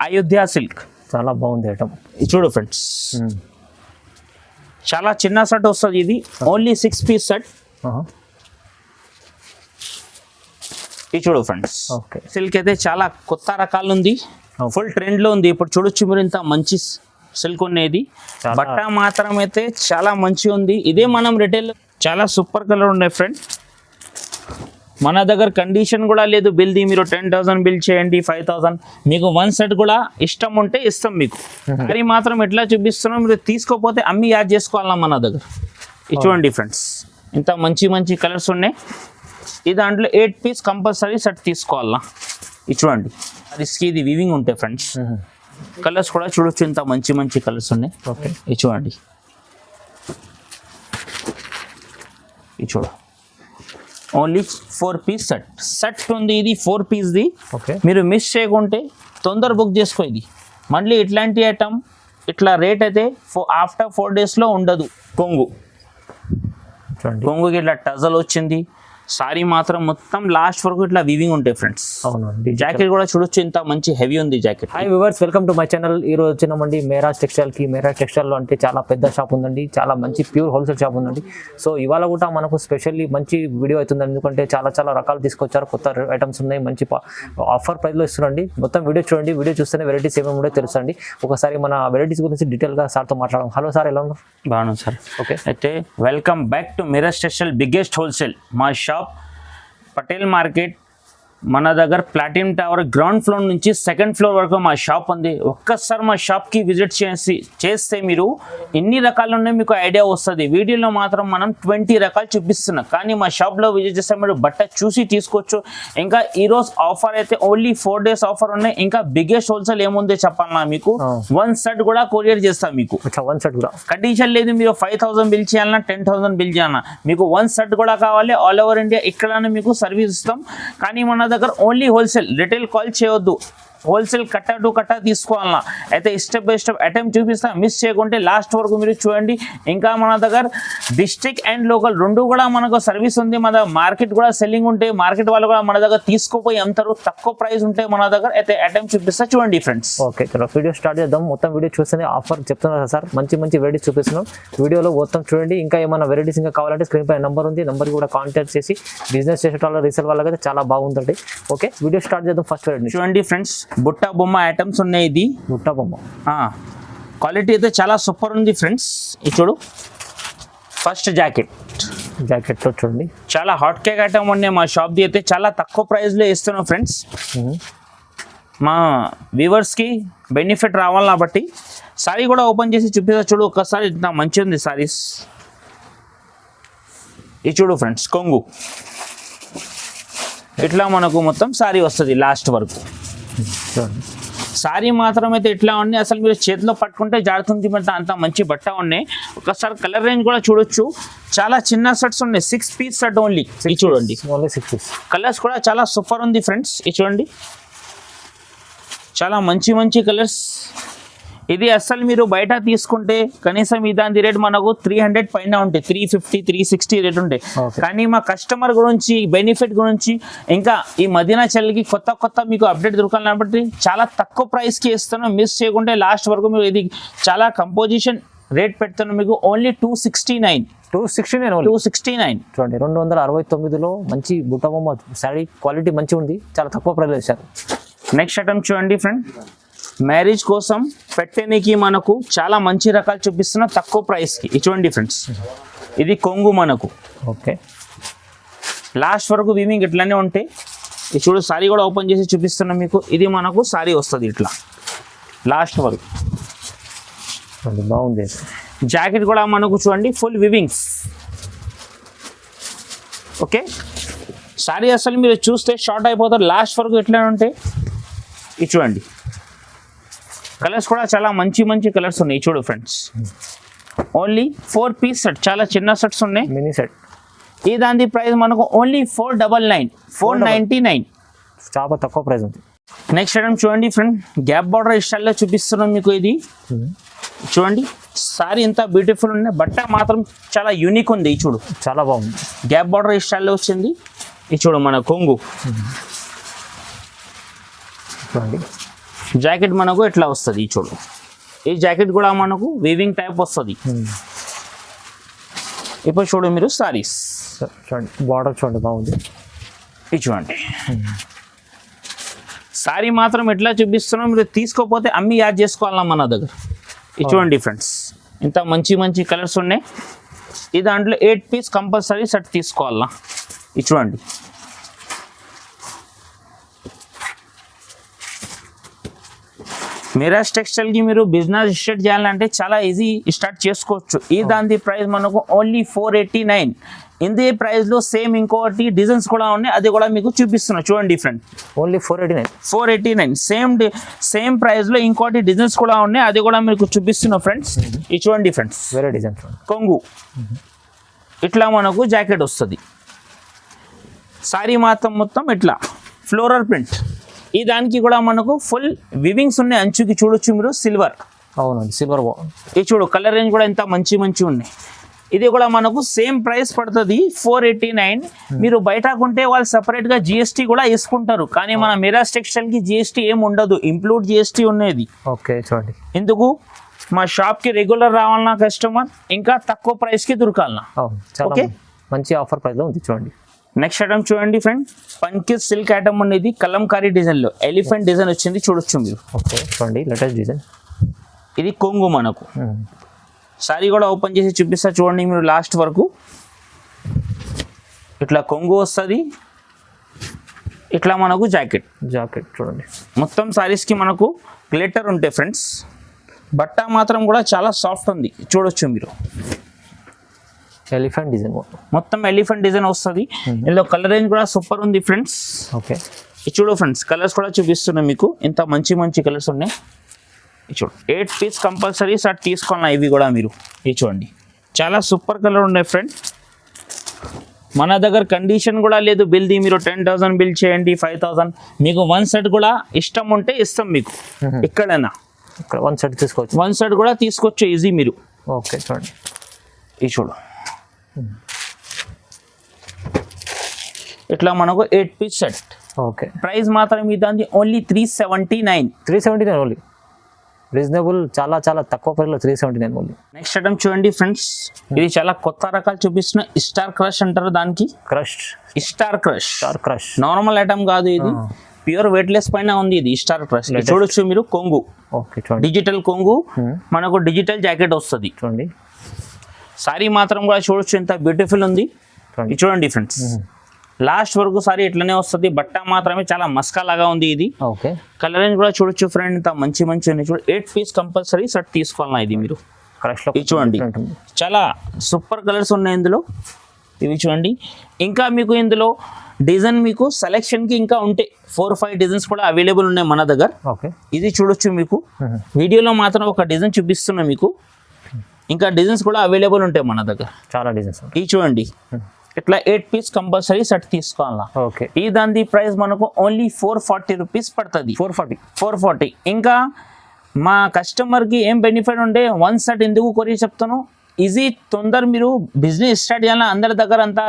Ayodhya silk. చాలా బాగుంది item. చూడు ఫ్రెండ్స్, చాలా చిన్న సెట్ వస్తుంది ఇది. Only 6 piece set. ఇది చూడు ఫ్రెండ్స్, సిల్క్ అయితే చాలా కొత్త రకాలు ఉంది, ఫుల్ ట్రెండ్ లో ఉంది ఇప్పుడు. చూడొచ్చు మీరు, ఇంత మంచి సిల్క్ ఉన్నది. బట్ట మాత్రం అయితే చాలా మంచిగా ఉంది. ఇదే మనం రిటైల్ చాలా సూపర్ కలర్ ఉన్నాయి ఫ్రెండ్. మన దగ్గర కండిషన్ కూడా లేదు బిల్ది. మీరు 10,000 బిల్ చేయండి, 5,000 మీకు 1 సెట్ కూడా ఇష్టం ఉంటే ఇస్తాం మీకు. కానీ మాత్రం ఎట్లా చూపిస్తున్నాం, మీరు తీసుకోపోతే అమ్మి యాడ్ చేసుకోవాలా మన దగ్గర. ఇది చూడండి ఫ్రెండ్స్, ఇంత మంచి మంచి కలర్స్ ఉన్నాయి. ఈ దాంట్లో 8 పీస్ కంపల్సరీ సెట్ తీసుకోవాలా. ఇది చూడండి, రిస్క్ ఇది వీవింగ్ ఉంటాయి ఫ్రెండ్స్. కలర్స్ కూడా చూడొచ్చు, ఇంత మంచి మంచి కలర్స్ ఉన్నాయి. ఓకే, ఇది చూడండి, ఇది చూడ ఓన్లీ 4 పీస్ సెట్ ఉంది ఇది. 4 పీస్ది. ఓకే, మీరు మిస్ చేయకుంటే తొందర బుక్ చేసుకో. ఇది మళ్ళీ ఇట్లాంటి ఐటమ్ ఇట్లా రేట్ అయితే ఆఫ్టర్ 4 డేస్లో ఉండదు. కొంగుకి ఇట్లా టజల్ వచ్చింది. సారీ మాత్రం మొత్తం లాస్ట్ వరకు ఇట్లా వీవింగ్ ఉంటాయి ఫ్రెండ్స్. అవునండి. జాకెట్ కూడా చూడొచ్చు, ఇంత మంచి హెవీ ఉంది jacket. Hi viewers, welcome to my channel. ఈ రోజు వచ్చినామండి మేరాజ్ టెక్స్టైల్కి. మేరాజ్ టెక్స్టైల్లో అంటే చాలా పెద్ద షాప్ ఉందండి, చాలా మంచి ప్యూర్ హోల్సేల్ షాప్ ఉందండి. సో ఇవాళ కూడా మనకు స్పెషల్లీ మంచి వీడియో అవుతుందండి, ఎందుకంటే చాలా చాలా రకాలు తీసుకొచ్చారు, కొత్త ఐటమ్స్ ఉన్నాయి, మంచి ఆఫర్ ప్రైస్లో ఇస్తున్నాండి. మొత్తం వీడియో చూడండి, వీడియో చూస్తేనే వెరైటీస్ ఏమేమి ఉండో తెలుసండి. ఒకసారి మన వెరైటీస్ గురించి డీటెయిల్గా సార్తో మాట్లాడడం. హలో సార్, ఎలా ఉన్నారు? బాగున్నాను సార్. ఓకే, అయితే welcome back to Meraj textile biggest wholesale. మా షాప్ పటేల్ మార్కెట్. మన దగ్గర ప్లాటినం టవర్ గ్రౌండ్ ఫ్లోర్ నుంచి 2nd ఫ్లోర్ వరకు మా షాప్ ఉంది. ఒక్కసారి మా షాప్కి విజిట్ చేస్తే మీరు ఎన్ని రకాలు ఉన్నాయి మీకు ఐడియా వస్తుంది. వీడియోలో మాత్రం మనం 20 రకాలు చూపిస్తున్నాం, కానీ మా షాప్లో విజిట్ చేస్తే మీరు బట్ట చూసి తీసుకోవచ్చు. ఇంకా ఈరోజు ఆఫర్ అయితే ఓన్లీ 4 డేస్ ఆఫర్ ఉన్నాయి. ఇంకా బిగ్గెస్ట్ హోల్సేల్ ఏముందో చెప్పాలన్నా మీకు, 1 సెట్ కూడా కొరియర్ చేస్తాం మీకు. 1 సెట్ కూడా కండిషన్ లేదు, మీరు 5,000 బిల్ చేయాలన్నా 10,000 బిల్ చేయాలన్నా మీకు 1 సెట్ కూడా కావాలి. ఆల్ ఓవర్ ఇండియా ఎక్కడైనా మీకు సర్వీస్ ఇస్తాం. కానీ మన దగ్గర ఓన్లీ హోల్సేల్, రిటైల్ కాల్ చేయొద్దు. హోల్సేల్ కట్ట టు కట్ట తీసుకోవాలన్నా అయితే స్టెప్ బై స్టెప్ అటెంప్ట్ చూపిస్తా, మిస్ చేయకుంటే లాస్ట్ వరకు మీరు చూడండి. ఇంకా మన దగ్గర డిస్ట్రిక్ట్ అండ్ లోకల్ రెండు కూడా మనకు సర్వీస్ ఉంది. మన దగ్గర మార్కెట్ కూడా సెల్లింగ్ ఉంటే మార్కెట్ వాళ్ళు కూడా మన దగ్గర తీసుకోపోయి అమ్ముతారు, తక్కువ ప్రైస్ ఉంటే మన దగ్గర అయితే అటెంప్ట్ చూపిస్తా, చూడండి ఫ్రెండ్స్. ఓకే, చలో వీడియో స్టార్ట్ చేద్దాం. మొత్తం వీడియో చూస్తేనే ఆఫర్ చెప్తున్నారు సార్, మంచి మంచి వెరైటీస్ చూపిస్తున్నాం. వీడియోలో మొత్తం చూడండి. ఇంకా ఏమైనా వెరైటీస్ ఇంకా కావాలంటే స్క్రీన్ పై నెంబర్ ఉంది, నెంబర్కి కూడా కాంటాక్ట్ చేసి బిజినెస్ చేసే వాళ్ళ రీసేల్ వాళ్ళకైతే చాలా బాగుంటుంది. ఓకే, వీడియో స్టార్ట్ చేద్దాం. ఫస్ట్ వెరైటీ చూడండి ఫ్రెండ్స్, బుట్ట బొమ్మ ఐటమ్స్ ఉన్నాయి. ఇది బుట్ట బొమ్మ క్వాలిటీ అయితే చాలా సూపర్ ఉంది ఫ్రెండ్స్. ఇది చూడు, ఫస్ట్ జాకెట్ చూడండి, చాలా హాట్ కేక్ ఐటమ్ ఉన్నాయి. మా షాప్ది అయితే చాలా తక్కువ ప్రైస్లో ఇస్తున్నాం ఫ్రెండ్స్. మా వ్యూవర్స్కి బెనిఫిట్ రావాలి కాబట్టి సారీ కూడా ఓపెన్ చేసి చూపిస్తా. చూడు ఒక్కసారి, ఇంత మంచిగా ఉంది సారీస్. ఇది చూడు ఫ్రెండ్స్, కొంగు ఇట్లా మనకు మొత్తం సారీ వస్తుంది లాస్ట్ వరకు. సారీ మాత్రం అయితే ఇట్లా ఉన్నాయి, అసలు మీరు చేతిలో పట్టుకుంటే జాడుతుంది. అంత మంచి బట్ట ఉన్నాయి. ఒకసారి కలర్ రేంజ్ కూడా చూడొచ్చు, చాలా చిన్న సెట్స్ ఉన్నాయి. 6 పీస్ సెట్ ఓన్లీ. ఇది చూడండి, కలర్స్ కూడా చాలా సూపర్ ఉంది ఫ్రెండ్స్. ఇది చూడండి, చాలా మంచి మంచి కలర్స్. ఇది అసలు మీరు బయట తీసుకుంటే కనీసం దాని రేట్ మనకు 300 పైన ఉంటాయి, 350 360 రేట్ ఉంటాయి. కానీ మా కస్టమర్ గురించి, బెనిఫిట్ గురించి, ఇంకా ఈ మదీనా చల్లికి కొత్త మీకు అప్డేట్ దొరకాలి కాబట్టి చాలా తక్కువ ప్రైస్కి ఇస్తాను. మిస్ చేయకుంటే లాస్ట్ వరకు మీరు ఇది చాలా కంపోజిషన్ రేట్ పెడతాను మీకు. ఓన్లీ 269 చూడండి, 269లో మంచి బుట్ట బొమ్మ శారీ క్వాలిటీ మంచిగా ఉంది, చాలా తక్కువ ప్రైస్ వేశారు. నెక్స్ట్ ఐటమ్ చూడండి ఫ్రెండ్, మ్యారేజ్ కోసం పెట్టడానికి మనకు చాలా మంచి రకాలు చూపిస్తున్నా తక్కువ ప్రైస్కి. ఇది చూడండి ఫ్రెండ్స్, ఇది కొంగు మనకు. ఓకే, లాస్ట్ వరకు వీవింగ్ ఇట్లానే ఉంటాయి. ఇది చూడు, సారీ కూడా ఓపెన్ చేసి చూపిస్తున్నాం మీకు. ఇది మనకు సారీ వస్తుంది ఇట్లా లాస్ట్ వరకు. బాగుంది. జాకెట్ కూడా మనకు చూడండి, ఫుల్ వివింగ్స్. ఓకే, సారీ అసలు మీరు చూస్తే షార్ట్ అయిపోతారు, లాస్ట్ వరకు ఎట్లా ఉంటాయి. ఇది చూడండి, కలర్స్ కూడా చాలా మంచి మంచి కలర్స్ ఉన్నాయి. చూడు ఫ్రెండ్స్, ఓన్లీ 4 పీస్ సెట్, చాలా చిన్న సెట్స్ ఉన్నాయి, మినీ సెట్. ఈ దాని ప్రైస్ మనకు ఓన్లీ 499 చాలా తక్కువ ప్రైస్ ఉంది. నెక్స్ట్ ఐటమ్ చూడండి ఫ్రెండ్, గ్యాప్ బార్డర్ స్టైల్లో చూపిస్తున్నాం మీకు. ఇది చూడండి, సారీ ఎంత బ్యూటిఫుల్ ఉంది, బట్ట మాత్రం చాలా యూనిక్ ఉంది. చూడు, చాలా బాగుంది, గ్యాప్ బార్డర్ స్టైల్లో వచ్చింది. ఇది చూడు మన కొంగు చూడండి, జాకెట్ మనకు ఎట్లా వస్తుంది చూడు, ఈ జాకెట్ కూడా మనకు వీవింగ్ టైప్ వస్తుంది. ఇప్పుడు చూడు మీరు సారీస్ చూడండి, బార్డర్ చూడండి బాగుంది. ఇది చూడండి, సారీ మాత్రం ఎట్లా చూపిస్తున్నాం, మీరు తీసుకోపోతే అమ్మి యాడ్ చేసుకోవాలా మన దగ్గర. ఇది చూడండి ఫ్రెండ్స్, ఇంత మంచి మంచి కలర్స్ ఉన్నాయి. ఈ దాంట్లో 8 పీస్ కంపల్సరీ సెట్ తీసుకోవాలా. ఇది చూడండి, మిరాజ్ టెక్స్టైల్కి మీరు బిజినెస్ స్టార్ట్ చేయాలంటే చాలా ఈజీ స్టార్ట్ చేసుకోవచ్చు. ఈ దాని ప్రైస్ మనకు ఓన్లీ 489. ఇదే ప్రైస్లో సేమ్ ఇంకోటి డిజైన్స్ కూడా ఉన్నాయి, అది కూడా మీకు చూపిస్తున్నా చూడండి ఫ్రెండ్. ఓన్లీ 489. సేమ్ ప్రైస్లో ఇంకోటి డిజైన్స్ కూడా ఉన్నాయి, అది కూడా మీకు చూపిస్తున్నా ఫ్రెండ్స్. ఇది చూడండి ఫ్రెండ్స్, వేరే డిజైన్ కొంగు ఇట్లా మనకు జాకెట్ వస్తుంది. సారీ మొత్తం ఇట్లా ఫ్లోరల్ ప్రింట్. ఈ దానికి కూడా మనకు ఫుల్ వివింగ్స్ ఉన్నాయి, అంచుకి చూడొచ్చు మీరు సిల్వర్. అవునండి, సిల్వర్. ఇది చూడు, కలర్ రేంజ్ కూడా ఎంత మంచి ఉన్నాయి. ఇది కూడా మనకు సేమ్ ప్రైస్ పడుతుంది 489. మీరు బయట కొంటే వాళ్ళు సపరేట్గా జిఎస్టీ కూడా వేసుకుంటారు, కానీ మన మిరాజ్ టెక్స్టైల్కి జిఎస్టీ ఏమి ఉండదు, ఇంక్లూడ్ జిఎస్టీ ఉన్నది. ఓకే చూడండి, ఎందుకు మా షాప్కి రెగ్యులర్ రావాలన్నా కస్టమర్, ఇంకా తక్కువ ప్రైస్కి దొరకాలన్నా. ఓకే, మంచి ఆఫర్ ప్రైస్లో ఉంది చూడండి. నెక్స్ట్ ఐటమ్ చూడండి ఫ్రెండ్, పంకిస్ సిల్క్ ఐటమ్ అనేది కలంకారీ డిజైన్లో ఎలిఫెంట్ డిజైన్ వచ్చింది, చూడొచ్చు మీరు. ఓకే చూడండి, లేటెస్ట్ డిజైన్. ఇది కొంగు మనకు. సారీ కూడా ఓపెన్ చేసి చూపిస్తా చూడండి మీరు లాస్ట్ వరకు. ఇట్లా కొంగు వస్తుంది, ఇట్లా మనకు జాకెట్ చూడండి. మొత్తం సారీస్కి మనకు గ్లిటర్ ఉంటాయి ఫ్రెండ్స్. బట్ట మాత్రం కూడా చాలా సాఫ్ట్ ఉంది, చూడొచ్చు మీరు. ఎలిఫెంట్ డిజైన్, మొత్తం ఎలిఫెంట్ డిజైన్ వస్తుంది. ఇందులో కలర్ రేంజ్ కూడా సూపర్ ఉంది ఫ్రెండ్స్. ఓకే, చూడు ఫ్రెండ్స్, కలర్స్ కూడా చూపిస్తున్నాయి మీకు, ఇంత మంచి కలర్స్ ఉన్నాయి. చూడు, 8 పీస్ కంపల్సరీ సెట్ తీసుకోవాలన్నా ఇవి కూడా మీరు. ఇది చూడండి, చాలా సూపర్ కలర్ ఉన్నాయి ఫ్రెండ్. మన దగ్గర కండిషన్ కూడా లేదు బిల్ది, మీరు 10,000 బిల్ చేయండి, 5,000. మీకు 1 సెట్ కూడా ఇష్టం ఉంటే ఇస్తాం మీకు. ఎక్కడైనా 1 సెట్ తీసుకోవచ్చు, 1 సెట్ కూడా తీసుకోవచ్చు ఈజీ మీరు. ఓకే చూడండి, ఇది చూడు, ఇట్లా మనకు 8 పీస్ సెట్. ఓకే, ప్రైస్ మాత్రం ఇది ఓన్లీ 379 ఓన్లీ. రీజనబుల్, చాలా తక్కువ ప్రైస్లో 379 ఓన్లీ. నెక్స్ట్ ఐటమ్ చూడండి ఫ్రెండ్స్, ఇది చాలా కొత్త రకాలు చూపిస్తున్న. స్టార్ క్రష్ అంటారు దానికి. స్టార్ క్రష్ నార్మల్ ఐటమ్ కాదు, ఇది ప్యూర్ వెయిట్లెస్ పైన ఉంది. ఇది స్టార్ క్రష్ చూడొచ్చు మీరు. కొంగు డిజిటల్ కొంగు, మనకు డిజిటల్ జాకెట్ వస్తుంది చూడండి. సారీ మాత్రం కూడా చూడొచ్చు ఎంత బ్యూటిఫుల్ ఉంది. చూడండి ఫ్రెండ్స్, లాస్ట్ వరకు సారీ ఇట్లనే వస్తుంది. బట్ట మాత్రమే చాలా మస్కా లాగా ఉంది ఇది. ఓకే, కలర్ రేంజ్ కూడా చూడొచ్చు ఫ్రెండ్, ఇంత మంచి ఉన్నాయి. చూడు, 8 పీస్ కంపల్సరీ సెట్ తీసుకోవాలన్నా ఇది మీరు. ఇది చూడండి, చాలా సూపర్ కలర్స్ ఉన్నాయి ఇందులో. ఇవి చూడండి, ఇంకా మీకు ఇందులో డిజైన్ మీకు సెలెక్షన్కి ఇంకా ఉంటే 4-5 డిజైన్స్ కూడా అవైలబుల్ ఉన్నాయి మన దగ్గర. ఓకే, ఇది చూడొచ్చు మీకు. వీడియోలో మాత్రం ఒక డిజైన్ చూపిస్తున్నా మీకు, ఇంకా డిజైన్స్ కూడా అవైలబుల్ ఉంటాయి మన దగ్గర, చాలా డిజైన్స్. ఇది చూడండి, ఇట్లా 8 పీస్ కంపల్సరీ సెట్ తీసుకోవాలా. ఓకే, ఈ దాని ప్రైస్ మనకు ఓన్లీ 440 రూపీస్ పడుతుంది. 440. ఇంకా మా కస్టమర్కి ఏం బెనిఫిట్ ఉంటే 1 సెట్ ఎందుకు కొరి చెప్తాను, ఈజీ తొందర మీరు బిజినెస్ స్టార్ట్ చేయాలని అందరి దగ్గర అంతా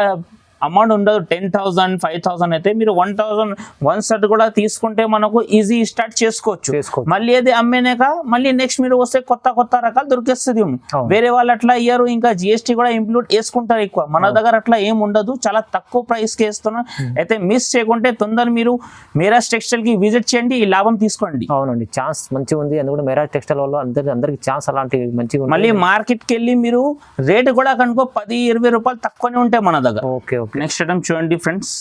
అమౌంట్ ఉండదు. 10,000 5,000 అయితే మీరు 1,000 1 సెట్ కూడా తీసుకుంటే మనకు ఈజీ స్టార్ట్ చేసుకోవచ్చు. మళ్ళీ అది అమ్మేనాక మళ్ళీ నెక్స్ట్ మీరు వస్తే కొత్త రకాలు దొరికేస్తుంది. వేరే వాళ్ళు అట్లా ఇయ్యారు, ఇంకా జిఎస్టీ కూడా ఇంక్లూడ్ చేసుకుంటారు ఎక్కువ. మన దగ్గర అట్లా ఏం ఉండదు, చాలా తక్కువ ప్రైస్కి వేస్తున్నాం. అయితే మిస్ చేయకుంటే తొందర మీరు మిరాజ్ టెక్స్టైల్ కి విజిట్ చేయండి, ఈ లాభం తీసుకోండి. అవునండి, ఛాన్స్ మంచిగా ఉంది. ఎందుకంటే మిరాజ్ టెక్స్టైల్ వల్ల అందరికి ఛాన్స్ అలాంటి మంచిగా. మళ్ళీ మార్కెట్కి వెళ్ళి మీరు రేటు కూడా కనుకో 10-20 రూపాయలు తక్కువనే ఉంటాయి మన దగ్గర. ఓకే, నెక్స్ట్ ఐటమ్ చూడండి ఫ్రెండ్స్,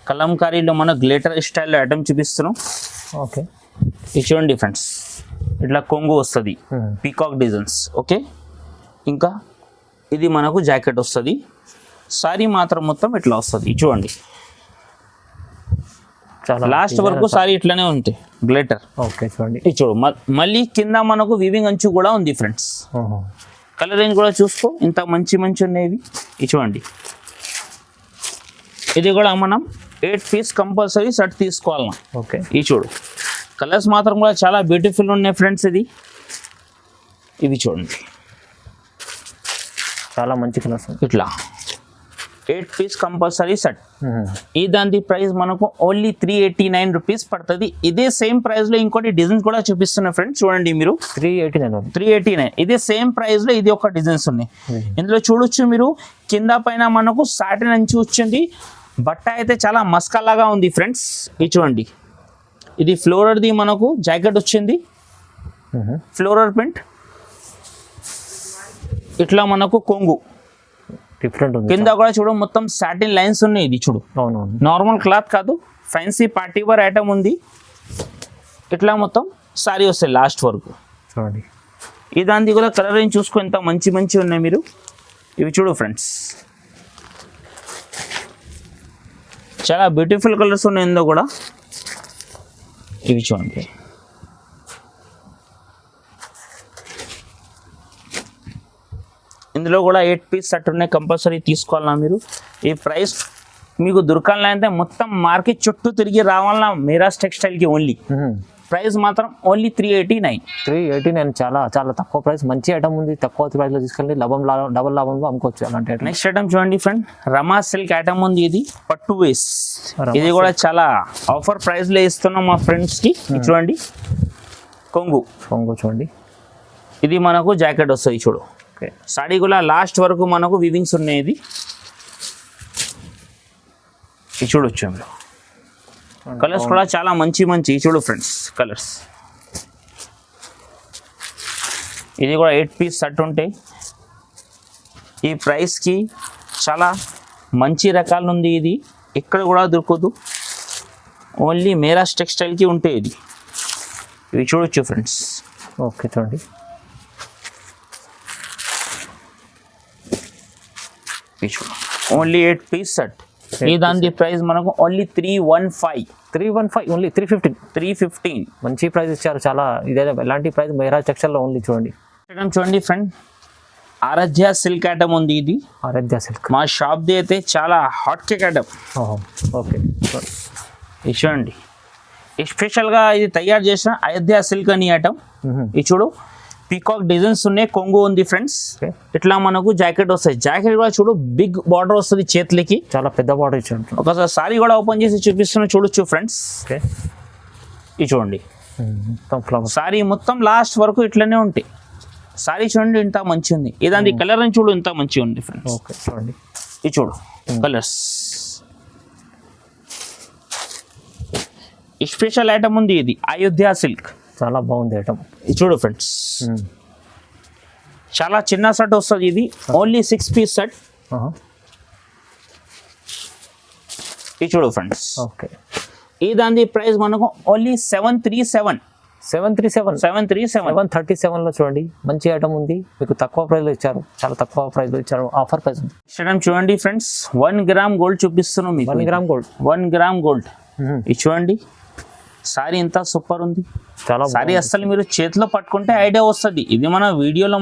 కలంకారీలో మన గ్లిటర్ స్టైల్ ఐటమ్ చూపిస్తున్నాం. ఓకే, ఇది చూడండి ఫ్రెండ్స్, ఇట్లా కొంగు వస్తుంది, పీకాక్ డిజైన్స్. ఓకే, ఇంకా ఇది మనకు జాకెట్ వస్తుంది. సారీ మాత్రం మొత్తం ఇట్లా వస్తుంది. చూడండి, లాస్ట్ వరకు సారీ ఇట్లానే ఉంటాయి గ్లిటర్. ఓకే చూడండి, ఇది చూడు, మళ్ళీ కింద మనకు వివింగ్ అంచు కూడా ఉంది ఫ్రెండ్స్. కలర్ రేంజ్ కూడా చూసుకో, ఇంత మంచి ఉన్నాయి. ఇది చూడండి, ఇది కూడా మనం 8 పీస్ కంపల్సరీ సెట్ తీసుకోవాలన్నా. ఓకే, ఇది చూడు, కలర్స్ మాత్రం కూడా చాలా బ్యూటిఫుల్ ఉన్నాయి ఫ్రెండ్స్. ఇవి చూడండి, చాలా మంచి కలర్స్. ఇట్లా 8 పీస్ కంపల్సరీ సెట్. ఈ దాని ప్రైస్ మనకు ఓన్లీ 389 రూపీస్ పడుతుంది. ఇదే సేమ్ ప్రైస్ లో ఇంకోటి డిజైన్స్ కూడా చూపిస్తున్నా ఫ్రెండ్స్, చూడండి మీరు 389. ఇదే సేమ్ ప్రైస్ లో ఇది ఒక డిజైన్స్ ఉన్నాయి. ఇందులో చూడొచ్చు మీరు కింద పైన మనకు సాటిన్ అంచు వచ్చింది. బట్ట అయితే చాలా మస్కలాగా ఉంది ఫ్రెండ్స్. ఇది చూడండి, ఇది ఫ్లోరర్ది మనకు జాకెట్ వచ్చింది, ఫ్లోరర్ ప్రింట్. ఇట్లా మనకు కొంగు డిఫరెంట్ ఉంది. కింద కూడా చూడు మొత్తం సాటిన్ లైన్స్ ఉన్నాయి. ఇది చూడు నార్మల్ క్లాత్ కాదు, ఫ్యాన్సీ పార్టీ వేర్ ఐటమ్ ఉంది. ఇట్లా మొత్తం సారీ వస్తాయి లాస్ట్ వరకు చూడండి. ఈ దాన్ని కూడా కలర్ రేంజ్ చూసుకో ఎంత మంచి మంచి ఉన్నాయి మీరు. ఇవి చూడు ఫ్రెండ్స్, చాలా బ్యూటిఫుల్ కలర్స్ ఉన్నాయి ఇందులో కూడా. ఇవి చూడండి, ఇందులో కూడా 8 పీస్ సెట్ ఉన్నాయి, కంపల్సరీ తీసుకోవాలన్నా మీరు. ఈ ప్రైస్ మీకు దొరకాలంటే మొత్తం మార్కెట్ చుట్టూ తిరిగి రావాలన్నా మీరాజ్ టెక్స్టైల్కి ఓన్లీ. ప్రైస్ మాత్రం ఓన్లీ 389. చాలా చాలా తక్కువ ప్రైస్, మంచి ఐటమ్ ఉంది. తక్కువ ప్రైస్ లో తీసుకెళ్ళి డబల్ లాభంలో అమ్ముకోవచ్చు అలాంటి ఐటమ్. నెక్స్ట్ ఐటమ్ చూడండి ఫ్రెండ్, రమా సిల్క్ ఐటమ్ ఉంది. ఇది పట్టు వేస్, ఇది కూడా చాలా ఆఫర్ ప్రైస్ లో ఇస్తున్నాం మా ఫ్రెండ్స్ కి. చూడండి కొంగు చూడండి, ఇది మనకు జాకెట్ వస్తుంది. చూడు సాడీ కూడా లాస్ట్ వరకు మనకు వివింగ్స్ ఉన్నాయి. ఇది చూడొచ్చు మీరు. కలర్స్ కూడా చాలా మంచి మంచి చూడు ఫ్రెండ్స్ కలర్స్. ఇది కూడా 8 పీస్ సెట్ ఉంటాయి. ఈ ప్రైస్కి చాలా మంచి రకాలు ఉంది. ఇది ఎక్కడ కూడా దొరకదు, ఓన్లీ మీరాజ్ టెక్స్టైల్కి ఉంటాయి. ఇది ఇవి చూడొచ్చు ఫ్రెండ్స్. ఓకే చూడండి, ఓన్లీ 8 పీస్ సెట్. ఈ దాని ప్రైస్ మనకు ఓన్లీ 315. ఓన్లీ 315. మంచి ప్రైస్ ఇచ్చారు చాలా. ఇదే ఎలాంటి ప్రైస్ మీరాజ్ టెక్స్టైల్ లో ఓన్లీ. చూడండి చూడండి ఫ్రెండ్, ఆరాధ్య సిల్క్ ఐటమ్ ఉంది. ఇది ఆరాధ్య సిల్క్ మా షాప్ది అయితే చాలా హాట్ కేక్ ఐటమ్. ఓకే ఇది చూడండి, స్పెషల్గా ఇది తయారు చేసిన అయోధ్య సిల్క్ అని ఐటమ్. ఇది చూడు, పీకాక్ డిజైన్స్ ఉన్నాయి, కొంగు ఉంది ఫ్రెండ్స్. ఇట్లా మనకు జాకెట్ వస్తాయి. జాకెట్ కూడా చూడు బిగ్ బార్డర్ వస్తుంది చేతులకి, చాలా పెద్ద బార్డర్ ఇచ్చాడు. ఒకసారి సారీ కూడా ఓపెన్ చేసి చూపిస్తున్నా, చూడొచ్చు ఫ్రెండ్స్. ఇది చూడండి, సారీ మొత్తం లాస్ట్ వరకు ఇట్లనే ఉంటాయి. సారీ చూడండి ఇంత మంచి ఉంది. ఇదాని కలర్ అని చూడు ఇంత మంచిగా ఉంది ఫ్రెండ్స్. చూడండి, ఇది చూడు కలర్స్. స్పెషల్ ఐటమ్ ఉంది. ఇది అయోధ్య సిల్క్, చాలా బాగుంది ఐటమ్. ఇది చూడు ఫ్రెండ్స్, చాలా చిన్న సెట్ వస్తుంది. ఇది ఓన్లీ 6 పీస్ సెట్. ఇది చూడు ఫ్రెండ్స్. ఓకే, ఈ దాని ప్రైస్ మనకు ఓన్లీ 737. 737 లో చూడండి, మంచి ఐటమ్ ఉంది. మీకు తక్కువ ప్రైస్ లో ఇచ్చారు, చాలా తక్కువ ప్రైస్ లో ఇచ్చారు. ఆఫర్ ప్రైస్ ఉంది. చూడండి ఫ్రెండ్స్, 1 గ్రామ్ గోల్డ్ చూపిస్తున్నాం మీకు. 1 గ్రామ్ గోల్డ్. ఇది చూడండి, సారీ ఎంత సూపర్ ఉంది. చాలా సారీ అసలు మీరు చేతిలో పట్టుకుంటే ఐడియా వస్తుంది. ఇది మన వీడియోలో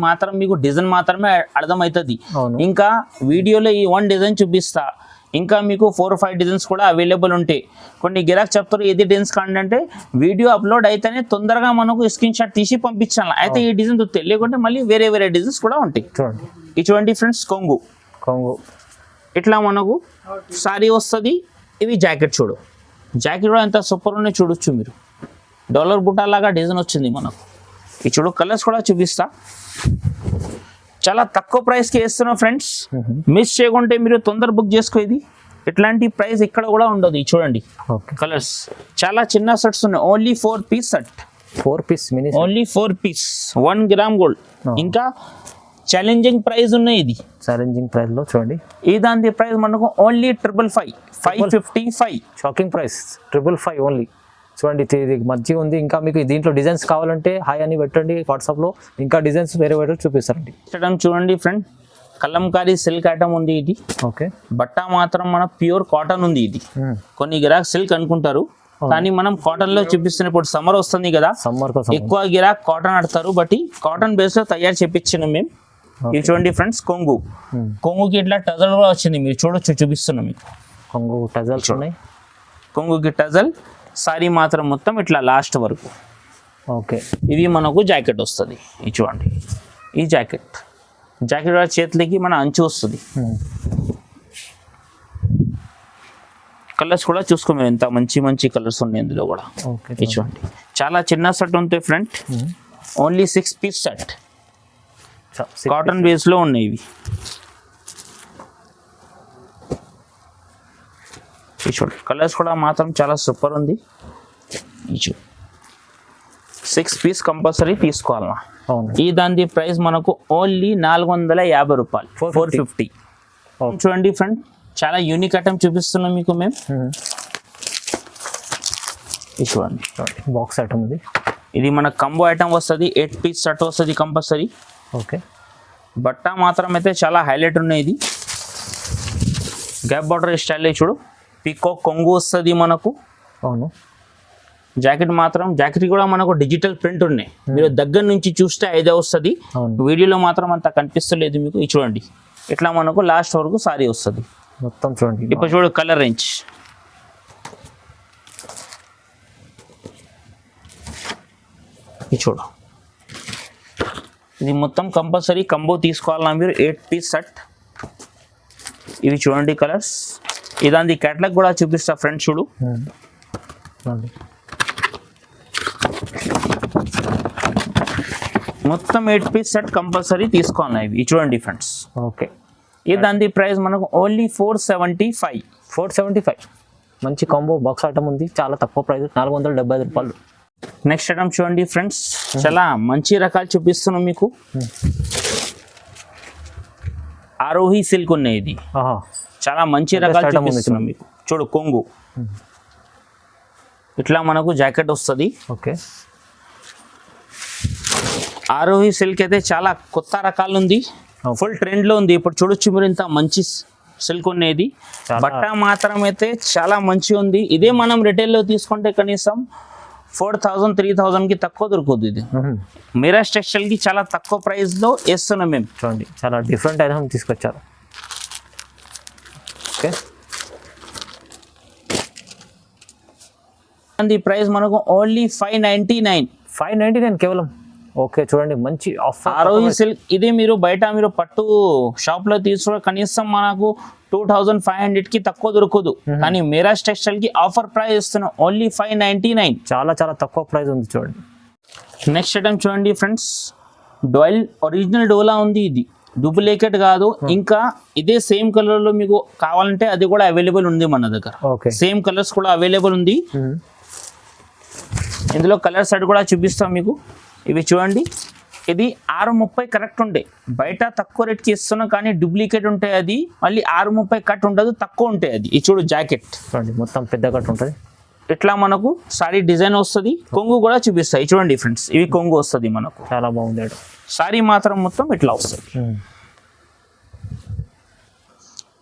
మాత్రం మీకు డిజైన్ మాత్రమే అర్థమవుతుంది. ఇంకా వీడియోలో ఈ 1 డిజైన్ చూపిస్తా, ఇంకా మీకు 4 or 5 డిజైన్స్ కూడా అవైలబుల్ ఉంటాయి. కొన్ని గిరాక్ చెప్తారు ఏది డిజైన్స్ కాండి అంటే, వీడియో అప్లోడ్ అయితేనే తొందరగా మనకు స్క్రీన్ షాట్ తీసి పంపించాలి. అయితే ఈ డిజైన్ తెలియకుంటే మళ్ళీ వేరే వేరే డిజైన్స్ కూడా ఉంటాయి. చూడండి, ఇది చూడండి ఫ్రెండ్స్, కొంగు ఇట్లా మనకు సారీ వస్తుంది. ఇవి జాకెట్ చూడు, జాకెట్ కూడా ఎంత సూపర్ ఉన్నాయి చూడొచ్చు మీరు. డాలర్ బుట్టా లాగా డిజైన్ వచ్చింది మనకు. ఈ చూడు కలర్స్ కూడా చూపిస్తా. చాలా తక్కువ ప్రైస్కి వేస్తున్నాం ఫ్రెండ్స్. మిస్ చేయకుంటే మీరు తొందర బుక్ చేసుకో. ఇది ఇట్లాంటి ప్రైస్ ఇక్కడ కూడా ఉండదు. ఇది చూడండి కలర్స్, చాలా చిన్న సెట్స్ ఉన్నాయి. Only 4 piece set. 4 piece mini, only 4 piece, 1 gram gold. ఇంకా ఛాలెంజింగ్ ప్రైస్ ఉన్నాయి. ఇది ఛాలెంజింగ్ ప్రైస్ లో చూడండి. ఈ దాని ప్రైస్ మనకు ఓన్లీ 555. Shocking price 555 only. చూడండి, ఇది మంచిగా ఉంది. ఇంకా మీకు దీంట్లో డిజైన్స్ కావాలంటే హాయ్ అని పెట్టండి వాట్సాప్ లో, ఇంకా డిజైన్స్ వేరే వేరే చూపిస్తారండి. చూడండి ఫ్రెండ్, కలంకారీ సిల్క్ ఐటమ్ ఉంది. ఇది ఓకే, బట్ట మాత్రం మన ప్యూర్ కాటన్ ఉంది. ఇది కొన్ని గిరాక్ సిల్క్ అనుకుంటారు, కానీ మనం కాటన్ లో చూపిస్తున్న. ఇప్పుడు సమ్మర్ వస్తుంది కదా, ఎక్కువ గిరాక్ కాటన్ ఆడతారు. బట్ కాటన్ బేస్ లో తయారు చేపించినాం మేము. ఇది చూడండి ఫ్రెండ్స్, కొంగుకి ఇట్లా టజల్ కూడా వచ్చింది. మీరు చూడొచ్చు, చూపిస్తున్నాం మీకు. కొంగు టజల్స్ ఉన్నాయి. కొంగుకి టజల్, సారీ మాత్రం మొత్తం ఇట్లా లాస్ట్ వరకు. ఓకే, ఇది మనకు జాకెట్ వస్తుంది. ఇది చూడండి, ఈ జాకెట్ కూడా చేతులకి మన అంచు వస్తుంది. కలర్స్ కూడా చూసుకో మీరు, ఎంత మంచి మంచి కలర్స్ ఉన్నాయి ఇందులో కూడా. ఓకే చూడండి చాలా చిన్న సెట్ ఉంటాయి friend, only 6 piece set, cotton base లో ఉన్నాయి ఇవి. చూడండి కలర్స్ కూడా మాత్రం చాలా సూపర్ ఉంది. 6 పీస్ కంపల్సరీ తీసుకోవాలన్నా. ఈ దాని ప్రైస్ మనకు ఓన్లీ 450 రూపాయలు, 450. చూడండి ఫ్రెండ్, చాలా యూనిక్ ఐటమ్ చూపిస్తున్నాం మీకు మేము. చూడండి బాక్స్ ఐటమ్ ఇది. ఇది మన కంబో ఐటమ్ వస్తుంది, 8 పీస్ సెట్ వస్తుంది కంపల్సరీ. ఓకే, బట్ట మాత్రం అయితే చాలా హైలైట్ ఉన్నాయి. ఇది గ్యాప్ బార్డర్ స్టైల్ చూడు, పికో కొంగు వస్తుంది మనకు. అవును, జాకెట్ మాత్రం, జాకెట్ కూడా మనకు డిజిటల్ ప్రింట్ ఉన్నాయి. మీరు దగ్గర నుంచి చూస్తే ఐదే వస్తుంది, వీడియోలో మాత్రం అంత కనిపిస్తలేదు మీకు. ఇది చూడండి ఇట్లా మనకు లాస్ట్ వరకు సారీ వస్తుంది మొత్తం. చూడండి ఇప్పుడు చూడు కలర్ రేంజ్. ఇది చూడు, ఇది మొత్తం కంపల్సరీ కంబో తీసుకోవాలన్నా మీరు, 8 పీస్ సెట్. ఇవి చూడండి కలర్స్. ఇదాంది క్యాటలాగ్ కూడా చూపిస్తా ఫ్రెండ్స్, చూడు. మొత్తం 8 పీస్ సెట్ కంపల్సరీ తీసుకోవాలి ఇవి. చూడండి ఫ్రెండ్స్. ఓకే, ఇదాంది ప్రైస్ మనకు ఓన్లీ 475. 475 మంచి కాంబో బాక్స్ ఐటమ్ ఉంది, చాలా తక్కువ ప్రైస్, 475 రూపాయలు. నెక్స్ట్ ఐటమ్ చూడండి ఫ్రెండ్స్, చాలా మంచి రకాలు చూపిస్తున్నాం మీకు. ఆరోహి సిల్క్ ఉన్నాయి, ఇది చాలా మంచి రకాలు చూపిస్తున్నాం మీకు. చూడు కొంగు ఇట్లా మనకు జాకెట్ వస్తుంది. ఓకే, ఆరోహి సిల్క్ అయితే చాలా కొత్త రకాలు ఉంది, ఫుల్ ట్రెండ్ లో ఉంది ఇప్పుడు. చూడొచ్చు మీరు, ఇంత మంచి సిల్క్ ఉన్నది. బట్ట మాత్రం అయితే చాలా మంచిగా ఉంది. ఇదే మనం రిటైల్ లో తీసుకుంటే కనీసం 4000 3000 కి తక్కువ దొరుకుతుంది. ఇది మీరాజ్ టెక్స్టైల్ కి చాలా తక్కువ ప్రైస్ లో వేస్తున్నాం మేము. చూడండి చాలా డిఫరెంట్ ఐటమ్ తీసుకొచ్చారు. ఓకే, ఈ ప్రైస్ మనకు ఓన్లీ 599 కేవలం. ఓకే, చూడండి మంచి ఆఫర్. ఆరోహి సిల్క్ ఇది మీరు బయట మీరు పట్టు షాప్ లో తీసుకున్న కనీసం మనకు 2500 కి తక్కువ దొరకదు, కానీ మీరాజ్ టెక్స్టైల్ కి ఆఫర్ ప్రైస్ ఇస్తున్నాం ఓన్లీ 599. చాలా చాలా తక్కువ ప్రైస్ ఉంది చూడండి. నెక్స్ట్ ఐటమ్ చూడండి ఫ్రెండ్స్, డోయల్ ఒరిజినల్ డోలా ఉంది. ఇది డూప్లికేట్ కాదు, ఇంకా ఇదే సేమ్ కలర్ లో మీకు కావాలంటే అది కూడా అవైలబుల్ ఉంది మన దగ్గర. ఓకే, సేమ్ కలర్స్ కూడా అవైలబుల్ ఉంది. ఇందులో కలర్ సెట్ కూడా చూపిస్తాం మీకు. ఇవి చూడండి, ఇది 630 కరెక్ట్ ఉండే, బయట తక్కువ రేట్కి ఇస్తున్నాం, కానీ డూప్లికేట్ ఉంటాయి. అది మళ్ళీ 630 కట్ ఉండదు, తక్కువ ఉంటాయి. అది ఇది చూడు జాకెట్ చూడండి మొత్తం పెద్ద కట్ ఉంటుంది. ఇట్లా మనకు సారీ డిజైన్ వస్తుంది. కొంగు కూడా చూపిస్తాయి చూడండి ఫ్రెండ్స్, ఇవి కొంగు వస్తుంది మనకు. చాలా బాగుంది. సారీ మాత్రం మొత్తం ఇట్లా వస్తుంది.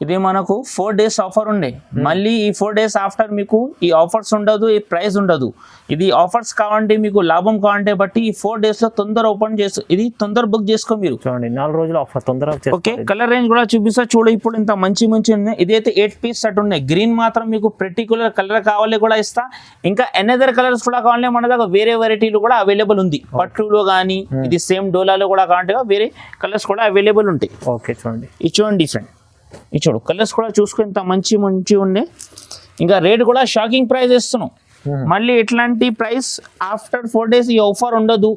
ఇది మనకు 4 days ఆఫర్ ఉండే, మళ్ళీ ఈ 4 days ఆఫ్టర్ మీకు ఈ ఆఫర్స్ ఉండదు, ఈ ప్రైస్ ఉండదు. ఇది ఆఫర్స్ కావాలంటే మీకు లాభం కావాలంటే బట్టి ఈ 4 days లో తొందర ఓపెన్ చేసి ఇది తొందర బుక్ చేసుకో మీరు. చూడండి 4 రోజులు ఆఫర్ తొందరగా. ఓకే, కలర్ రేంజ్ కూడా చూపిస్తా చూడు. ఇప్పుడు ఇంత మంచి మంచి ఉన్నాయి. ఇదైతే 8 పీస్ సెట్ ఉన్నాయి. గ్రీన్ మాత్రం మీకు పర్టికులర్ కలర్ కావాలి కూడా ఇస్తా, ఇంకా ఎనదర్ కలర్స్ కూడా కావాలి మన దగ్గర వేరే వెరైటీలు కూడా అవైలబుల్ ఉంది. పట్టులో కానీ ఇది సేమ్ డోలాలో కూడా కావాలంటే వేరే కలర్స్ కూడా అవైలబుల్ ఉంటాయి. ఓకే, చూడండి ఇది చూడండి డిఫరెంట్. ఇది చూడు కలర్స్ కూడా చూసుకుని ఇంత మంచి మంచి ఉన్నాయి. ఇంకా రేట్ కూడా షాకింగ్ ప్రైస్ ఇస్తున్నాం. మళ్ళీ ఇట్లాంటి ప్రైస్ ఆఫ్టర్ 4 days ఈ ఆఫర్ ఉండదు.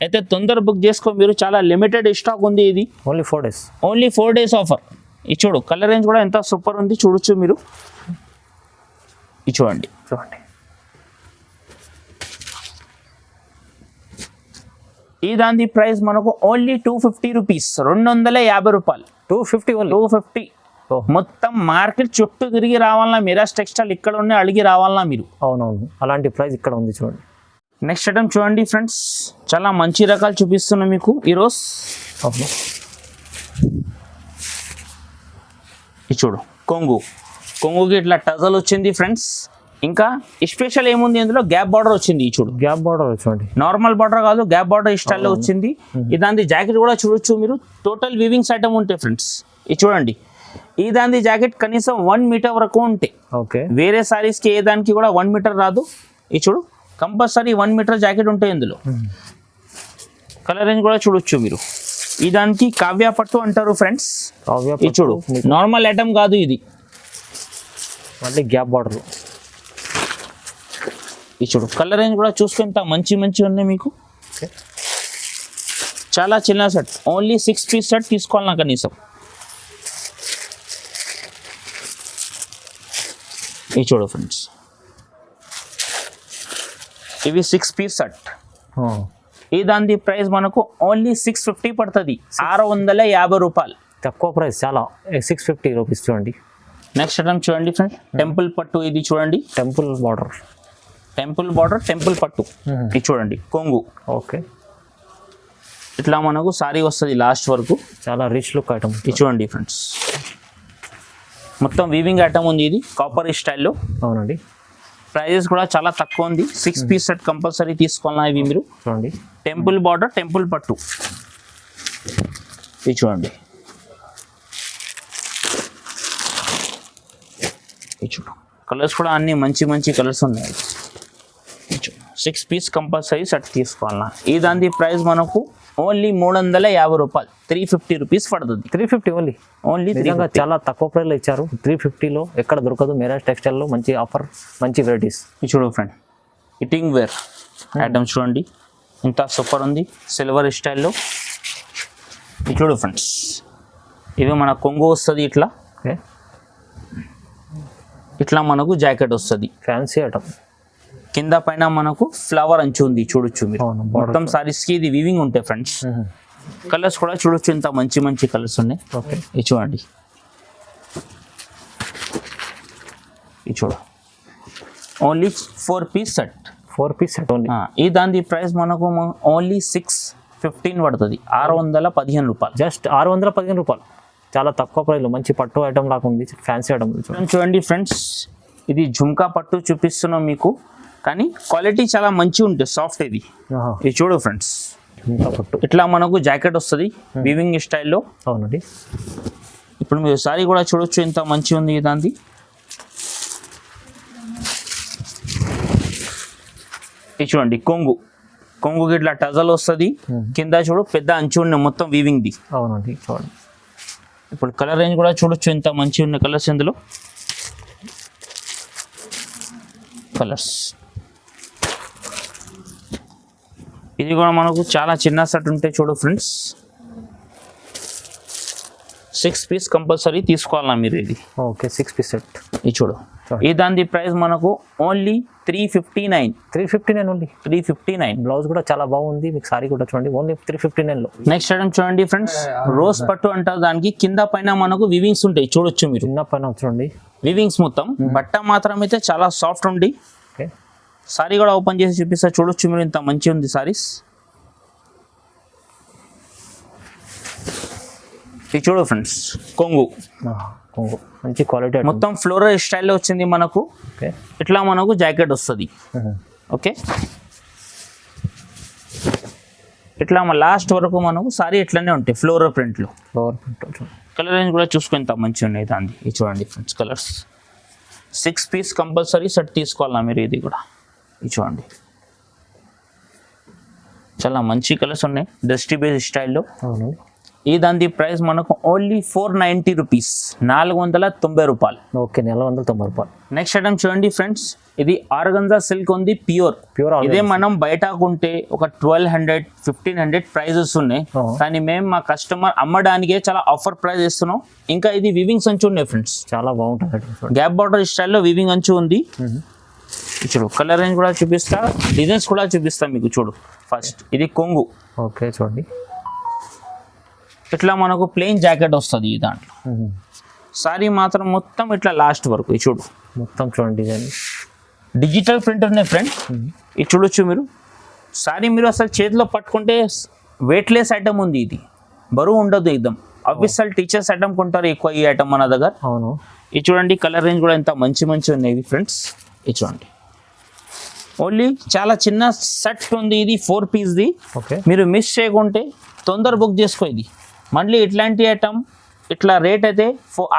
అయితే తొందర బుక్ చేసుకో మీరు, చాలా లిమిటెడ్ స్టాక్ ఉంది. ఇది only 4 days, only 4 days offer. ఇది చూడు కలర్ రేంజ్ కూడా ఎంత సూపర్ ఉంది, చూడొచ్చు మీరు. ఇది చూడండి చూడండి. ఈ దాని ప్రైస్ మనకు ఓన్లీ 250 రూపీస్, 250 రూపాయలు. 250 మొత్తం మార్కెట్ చుట్టూ తిరిగి రావాలన్నా మీరాజ్ టెక్స్టైల్ ఇక్కడ ఉన్న అడిగి రావాలన్నా మీరు. అవునవును, అలాంటి ప్రైస్ ఇక్కడ ఉంది చూడండి. నెక్స్ట్ ఐటమ్ చూడండి ఫ్రెండ్స్, చాలా మంచి రకాలు చూపిస్తున్నాం మీకు ఈరోజు. ఇది చూడు కొంగుకి ఇట్లా టజల్ వచ్చింది ఫ్రెండ్స్. ఇంకా స్పెషల్ ఏముంది ఇందులో, గ్యాప్ బార్డర్ వచ్చింది. ఈ చూడు గ్యాప్ బార్డర్ చూడండి, నార్మల్ బార్డర్ కాదు, గ్యాప్ బార్డర్ స్టైల్లో వచ్చింది. ఇదాంది జాకెట్ కూడా చూడొచ్చు మీరు, టోటల్ వీవింగ్స్ ఐటమ్ ఉంటాయి ఫ్రెండ్స్. ఇది చూడండి, ఈ దాని జాకెట్ కనీసం 1 మీటర్ వరకు ఉంటాయి. ఓకే, వేరే సారీస్ కి ఏ దానికి కూడా 1 మీటర్ రాదు. ఇది చూడు కంపల్సరీ 1 మీటర్ జాకెట్ ఉంటాయి ఇందులో. కలర్ రేంజ్ కూడా చూడొచ్చు మీరు. ఈ దానికి కావ్య పట్టు అంటారు ఫ్రెండ్స్. ఇది చూడు నార్మల్ ఐటమ్ కాదు, ఇది మళ్ళీ గ్యాప్ బార్డర్. ఇది చూడు కలర్ రేంజ్ కూడా చూసుకుంటా మంచి ఉన్నాయి మీకు. ఓకే, చాలా చిన్న సెట్, ఓన్లీ 6 పీస్ సెట్ తీసుకోవాలి నాకు కనీసం. ఇది చూడు ఫ్రెండ్స్, ఇవి 6 పీస్ సెట్. ఈ దాని ప్రైస్ మనకు ఓన్లీ 650 పడుతుంది, 650 రూపాయలు. తక్కువ ప్రైస్ చాలా, 650 రూపీస్ చూడండి. నెక్స్ట్ ఐటమ్ చూడండి ఫ్రెండ్, టెంపుల్ పట్టు. ఇది చూడండి టెంపుల్ బార్డర్, టెంపుల్ పట్టు. ఇది చూడండి కొంగు. ఓకే, ఇట్లా మనకు సారీ వస్తుంది లాస్ట్ వరకు, చాలా రిచ్ లుక్ ఐటమ్. ఇది చూడండి ఫ్రెండ్స్, మొత్తం వీవింగ్ ఐటమ్ ఉంది. ఇది కాపర్ స్టైల్లో. అవునండి, ప్రైజెస్ కూడా చాలా తక్కువ ఉంది. 6 పీస్ సెట్ కంపల్సరీ తీసుకోవాలి ఇవి మీరు. చూడండి టెంపుల్ బార్డర్, టెంపుల్ పట్టు. ఇది చూడండి, ఇది చూడు కలర్స్ కూడా అన్ని మంచి కలర్స్ ఉన్నాయి. 6 పీస్ కంపల్సరీ సెట్ తీసుకోవాలన్నా. ఈ దాని ప్రైస్ మనకు ఓన్లీ 350 రూపాయలు, 350 రూపీస్ పడుతుంది. 350 ఓన్లీ నిజంగా చాలా తక్కువ ప్రైస్లో ఇచ్చారు. 350లో ఎక్కడ దొరకదు. మెరాజ్ టెక్స్టైల్లో మంచి ఆఫర్, మంచి వెరైటీస్. ఇది చూడు ఫ్రెండ్, ఇటింగ్ వేర్ ఐటమ్స్ చూడండి, ఇంత సూపర్ ఉంది సిల్వర్ స్టైల్లో. ఇది చూడు ఫ్రెండ్స్, ఇవి మన కొంగు వస్తుంది. ఓకే, ఇట్లా మనకు జాకెట్ వస్తుంది, ఫ్యాన్సీ ఐటమ్. కింద పైన మనకు ఫ్లవర్ అంచు ఉంది చూడొచ్చు మీరు. అవును, మొత్తం సారీస్ కి ఇది వీవింగ్ ఉంటాయి ఫ్రెండ్స్. కలర్స్ కూడా చూడొచ్చు, ఇంత మంచి కలర్స్ ఉన్నాయి. ఓకే, ఇది చూడండి, ఇది చూడ only 4 piece set. 4 piece set only. ఈ దాని ప్రైస్ మనకు ఓన్లీ 615 పడుతుంది, 615 రూపాయలు. జస్ట్ 615 రూపాయలు, చాలా తక్కువ ప్రైస్లో మంచి పట్టు ఐటమ్ లాగా ఉంది, ఫ్యాన్సీ ఐటమ్. చూడండి ఫ్రెండ్స్, ఇది జుమ్కా పట్టు చూపిస్తున్నాం మీకు, కానీ క్వాలిటీ చాలా మంచిగా ఉంటుంది, సాఫ్ట్. ఇది చూడు ఫ్రెండ్స్, జుమ్కా పట్టు. ఇట్లా మనకు జాకెట్ వస్తుంది వీవింగ్ స్టైల్లో. అవునండి, ఇప్పుడు మీరు సారీ కూడా చూడొచ్చు, ఎంత మంచిగా ఉంది దాన్ని. ఇది చూడండి కొంగుకి ఇట్లా టజల్ వస్తుంది, కింద చూడు పెద్ద అంచు ఉన్న మొత్తం వీవింగ్ది. అవునండి, చూడండి. ఇప్పుడు కలర్ రేంజ్ కూడా చూడొచ్చు, ఎంత మంచిగా ఉన్న కలర్స్ ఇందులో. కలర్స్ ఇది కూడా మనకు చాలా చిన్న సెట్ ఉంటాయి చూడు ఫ్రెండ్స్. 6 పీస్ కంపల్సరీ తీసుకోవాలన్నా మీరు. ఇది ఓకే, 6 పీస్ సెట్. ఇది చూడు, ఈ దాని ప్రైస్ మనకు ఓన్లీ 359. 359 ఓన్లీ. 359. బ్లౌజ్ కూడా చాలా బాగుంది, మీకు సారీ కూడా చూడండి, ఓన్లీ 359లో. నెక్స్ట్ ఐటమ్ చూడండి ఫ్రెండ్స్, రోజ్ పట్టు అంటారు. దానికి కింద పైన మనకు వివింగ్స్ ఉంటాయి చూడొచ్చు మీరు. చిన్న పైన చూడండి వివింగ్స్ మొత్తం. బట్ట మాత్రం అయితే చాలా సాఫ్ట్ ఉంది. ఓకే, సారీ కూడా ఓపెన్ చేసి చూపిస్తా చూడొచ్చు మీరు, ఇంత మంచిగా ఉంది సారీస్. ఇది చూడు ఫ్రెండ్స్, కొంగు మంచి క్వాలిటీ, మొత్తం ఫ్లోరల్ స్టైల్లో వచ్చింది మనకు. ఓకే, ఇట్లా మనకు జాకెట్ వస్తుంది. ఓకే, ఇట్లా లాస్ట్ వరకు మనకు సారీ ఇట్లానే ఉంటాయి ఫ్లోరల్ ప్రింట్లో. కలర్ రేంజ్ కూడా చూసుకొని ఇంత మంచిగా ఉన్నాయి దాన్ని. ఇది చూడండి friends, colours 6 piece compulsory set తీసుకోవాలా మీరు. ఇది కూడా ఇది చూడండి, చాలా మంచి కలర్స్ ఉన్నాయి డస్టీ బేస్ స్టైల్లో. అవును, ఈ దాని ప్రైస్ మనకు ఓన్లీ 490 రూపీస్, 490 రూపాయలు. ఓకే, 490 రూపాయలు. నెక్స్ట్ ఐటమ్ చూడండి ఫ్రెండ్స్, ఇది ఆర్గంజా సిల్క్ ఉంది, ప్యూర్. ఇదే మనం బయట కొంటే ఒక 1200 1500 ప్రైజెస్ ఉన్నాయి, కానీ మేము మా కస్టమర్ అమ్మడానికే చాలా ఆఫర్ ప్రైస్ ఇస్తున్నాం. ఇంకా ఇది వివింగ్స్ అంచు ఉన్నాయి ఫ్రెండ్స్, చాలా బాగుంటుంది. గ్యాప్ బార్డర్ స్టైల్లో వివింగ్ అంచు ఉంది. చూడు కలర్ రేంజ్ కూడా చూపిస్తా, డిజైన్స్ కూడా చూపిస్తా మీకు. చూడు ఫస్ట్ ఇది కొంగు. ఓకే, చూడండి, ఇట్లా మనకు ప్లెయిన్ జాకెట్ వస్తుంది ఈ దాంట్లో. సారీ మాత్రం మొత్తం ఇట్లా లాస్ట్ వరకు. ఇది చూడు మొత్తం చూడండి, డిజైన్ డిజిటల్ ప్రింట్ ఉన్నాయి ఫ్రెండ్. ఇది చూడొచ్చు మీరు. సారీ మీరు అసలు చేతిలో పట్టుకుంటే వెయిట్లెస్ ఐటమ్ ఉంది, ఇది బరువు ఉండదు ఎక్దమ్. ఆఫీషియల్ టీచర్స్ ఐటమ్ కొంటారు ఎక్కువ ఈ ఐటమ్ మన దగ్గర. అవును, ఇది చూడండి, కలర్ రేంజ్ కూడా ఎంత మంచి ఉన్నాయి ఫ్రెండ్స్. ఇది చూడండి, ఓన్లీ చాలా చిన్న సెట్ ఉంది ఇది, 4 పీస్ది. ఓకే, మీరు మిస్ చేయకుంటే తొందర బుక్ చేసుకో. ఇది మళ్ళీ ఇట్లాంటి ఐటమ్ ఇట్లా రేట్ అయితే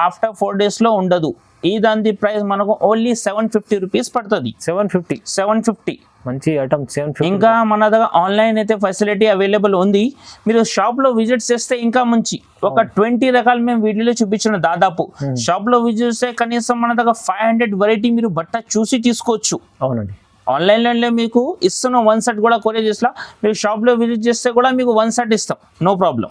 ఆఫ్టర్ 4 డేస్లో ఉండదు. ఈ దాని ప్రైస్ మనకు ఓన్లీ 750 రూపీస్ పడుతుంది. 750. మంచి ఐటమ్ 750. ఇంకా మన దగ్గర ఆన్లైన్ అయితే ఫెసిలిటీ అవైలబుల్ ఉంది. మీరు షాప్ లో విజిట్ చేస్తే ఇంకా మంచి ఒక 20 రకాలు మేము వీడియోలో చూపించిన దాదాపు. షాప్ లో విజిట్ చేస్తే కనీసం మన దగ్గర 500 వెరైటీ మీరు బట్ట చూసి తీసుకోవచ్చు. అవునండి. ఆన్లైన్లో మీకు ఇస్తున్నాం 1 సెట్ కూడా కొరియర్ చేసినా, మీరు షాప్లో విజిట్ చేస్తే కూడా మీకు 1 సెట్ ఇస్తాం, నో ప్రాబ్లం.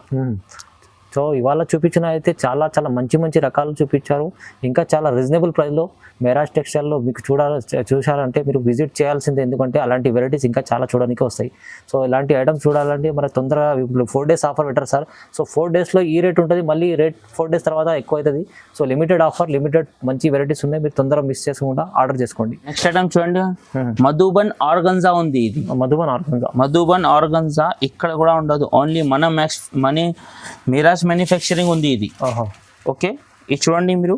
సో ఇవాళ చూపించిన అయితే చాలా చాలా మంచి రకాలు చూపించారు. ఇంకా చాలా రీజనబుల్ ప్రైస్లో మెరాజ్ టెక్స్టైల్లో మీకు చూడాలంటే మీరు విజిట్ చేయాల్సిందే. ఎందుకంటే అలాంటి వెరైటీస్ ఇంకా చాలా చూడడానికి వస్తాయి. సో ఇలాంటి ఐటమ్స్ చూడాలంటే మరి తొందరగా 4 days ఆఫర్ పెట్టారు సార్. సో 4 daysలో ఈ రేట్ ఉంటుంది, మళ్ళీ రేట్ 4 days తర్వాత ఎక్కువ అవుతుంది. సో లిమిటెడ్ ఆఫర్, లిమిటెడ్ మంచి వెరైటీస్ ఉన్నాయి. మీరు తొందరగా మిస్ చేసుకుండా ఆర్డర్ చేసుకోండి. నెక్స్ట్ ఐటమ్ చూడండి, మధుబన్ ఆర్గన్జా ఉంది. ఇది మధుబన్ ఆర్గన్జా ఇక్కడ కూడా ఉండదు, ఓన్లీ మన మిరాజ్ మ్యానుఫ్యాక్చరింగ్ ఉంది ఇది. ఓకే, ఇది చూడండి మీరు,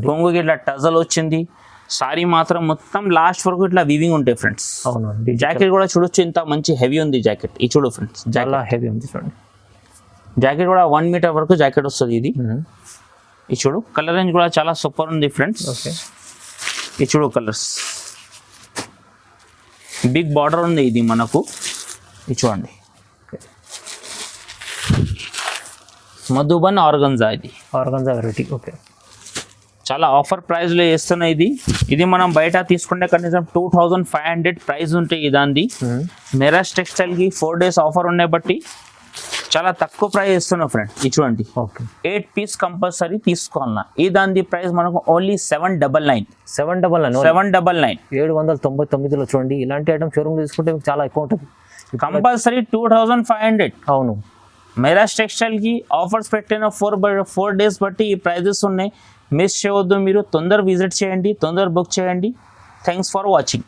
కొంగుకి ఇట్లా టజల్ వచ్చింది. సారీ మాత్రం మొత్తం లాస్ట్ వరకు ఇట్లా వీవింగ్ ఉంటాయి ఫ్రెండ్స్. అవునండి. జాకెట్ కూడా చూడొచ్చు, ఇంత మంచి హెవీ ఉంది జాకెట్. ఇది చూడు ఫ్రెండ్స్, చాలా హెవీ ఉంది చూడండి. జాకెట్ కూడా 1 మీటర్ వరకు జాకెట్ వస్తుంది ఇది. ఇది చూడు, కలర్ రేంజ్ కూడా చాలా సూపర్ ఉంది ఫ్రెండ్స్. ఓకే, ఇది చూడు కలర్స్, బిగ్ బార్డర్ ఉంది ఇది మనకు. ఇది చూడండి, మధుబన్ ఆర్గన్జా, ఇది ఆర్గన్జా వెరైటీ. ఓకే, చాలా ఆఫర్ ప్రైస్లో వేస్తున్నా ఇది మనం బయట తీసుకుంటే కనీసం 2500 ప్రైస్ ఉంటాయి దాన్ని. మెరాజ్ టెక్స్టైల్కి 4 days ఆఫర్ ఉన్నాయి బట్టి చాలా తక్కువ ప్రైస్ ఇస్తున్నా ఫ్రెండ్. ఇది చూడండి, 8 పీస్ కంపల్సరీ తీసుకోవాలన్నా. ఈ దాని ప్రైస్ మనకు ఓన్లీ 799. 799లో చూడండి. ఇలాంటి ఐటమ్ షోరూమ్ తీసుకుంటే మీకు చాలా ఎక్కువ ఉంటుంది, కంపల్సరీ 2500. అవును, మెరాజ్ టెక్స్టైల్కి ఆఫర్స్ పెట్టిన 4 days బట్టి ఈ ప్రైజెస్ ఉన్నాయి. మిస్ చేయవద్దు, మీరు తొందర విజిట్ చేయండి, తొందర బుక్ చేయండి. Thanks for watching.